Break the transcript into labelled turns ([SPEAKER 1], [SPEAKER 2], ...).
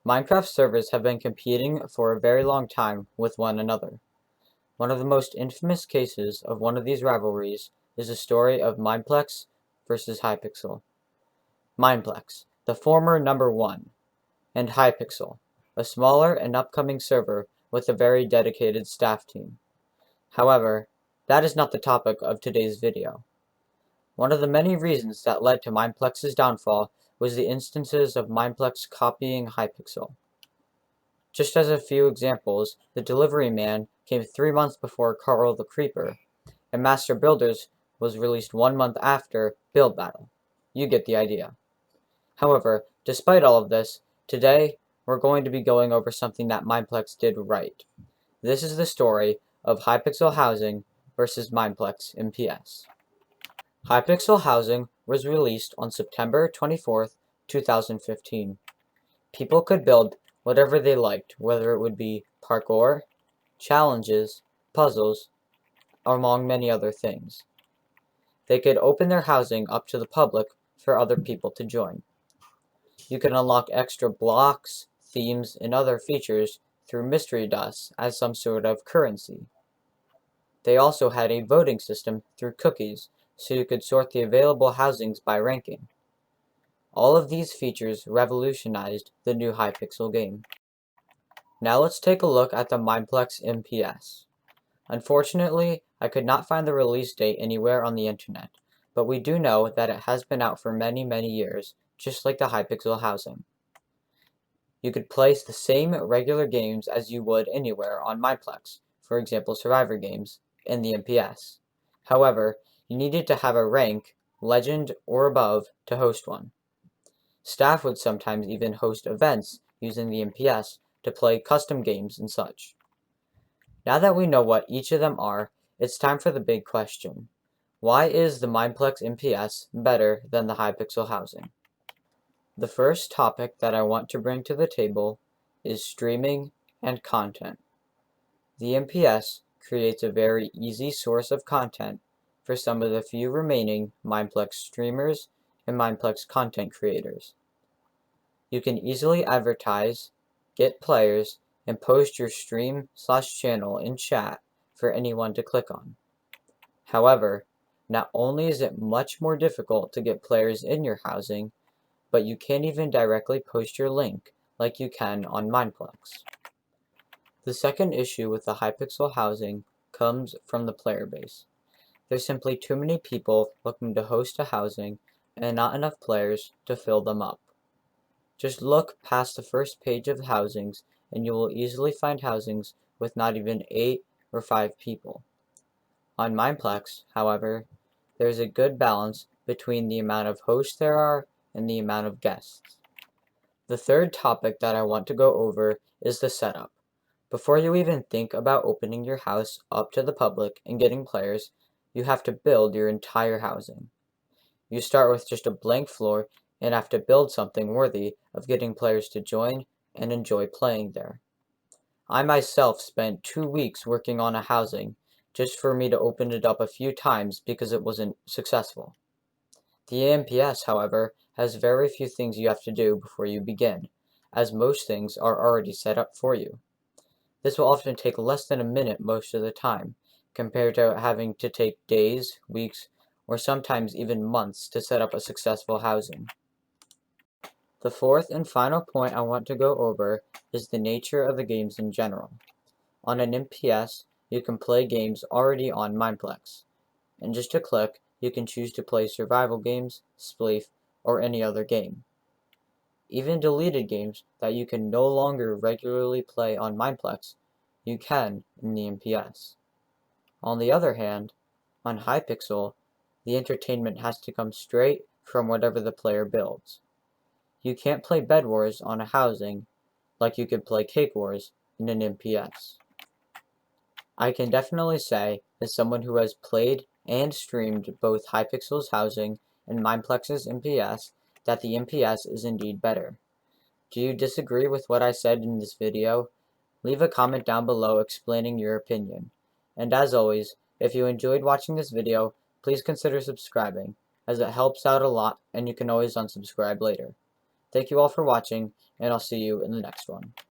[SPEAKER 1] Minecraft servers have been competing for a very long time with one another. One of the most infamous cases of one of these rivalries is the story of Mineplex versus Hypixel. Mineplex, the former number 1, and Hypixel, a smaller and upcoming server with a very dedicated staff team. However, that is not the topic of today's video. One of the many reasons that led to Mineplex's downfall was the instances of Mineplex copying Hypixel. Just as a few examples, the Delivery Man came 3 months before Carl the Creeper, and Master Builders was released 1 month after Build Battle. You get the idea. However, despite all of this, today we're going to be going over something that Mineplex did right. This is the story of Hypixel Housing versus Mineplex MPS. Hypixel Housing was released on September 24th, 2015. People could build whatever they liked, whether it would be parkour, challenges, puzzles, among many other things. They could open their housing up to the public for other people to join. You can unlock extra blocks, themes, and other features through mystery dust as some sort of currency. They also had a voting system through cookies, so you could sort the available housings by ranking. All of these features revolutionized the new Hypixel game. Now let's take a look at the Mineplex MPS. Unfortunately, I could not find the release date anywhere on the internet, but we do know that it has been out for many years, just like the Hypixel Housing. You could play the same regular games as you would anywhere on Mineplex, for example Survivor games, in the MPS. However, you needed to have a rank, Legend, or above to host one. Staff would sometimes even host events using the MPS to play custom games and such. Now that we know what each of them are, it's time for the big question. Why is the Mineplex MPS better than the Hypixel Housing? The first topic that I want to bring to the table is streaming and content. The MPS creates a very easy source of content for some of the few remaining Mineplex streamers and Mineplex content creators. You can easily advertise, get players, and post your stream/channel in chat for anyone to click on. However, not only is it much more difficult to get players in your housing, but you can't even directly post your link like you can on Mineplex. The second issue with the Hypixel Housing comes from the player base. There's simply too many people looking to host a housing and not enough players to fill them up. Just look past the first page of housings and you will easily find housings with not even 8 or 5 people. On Mineplex, however, there is a good balance between the amount of hosts there are and the amount of guests. The third topic that I want to go over is the setup. Before you even think about opening your house up to the public and getting players, you have to build your entire housing. You start with just a blank floor and have to build something worthy of getting players to join and enjoy playing there. I myself spent 2 weeks working on a housing just for me to open it up a few times because it wasn't successful. The AMPS, however, has very few things you have to do before you begin, as most things are already set up for you. This will often take less than a minute most of the time, compared to having to take days, weeks, or sometimes even months to set up a successful housing. The fourth and final point I want to go over is the nature of the games in general. On an MPS, you can play games already on Mineplex. In just a click, you can choose to play survival games, spleef, or any other game. Even deleted games that you can no longer regularly play on Mineplex, you can in the MPS. On the other hand, on Hypixel, the entertainment has to come straight from whatever the player builds. You can't play Bed Wars on a housing like you could play Cake Wars in an MPS. I can definitely say, as someone who has played and streamed both Hypixel's housing and Mineplex's MPS, that the MPS is indeed better. Do you disagree with what I said in this video? Leave a comment down below explaining your opinion. And as always, if you enjoyed watching this video, please consider subscribing, as it helps out a lot and you can always unsubscribe later. Thank you all for watching, and I'll see you in the next one.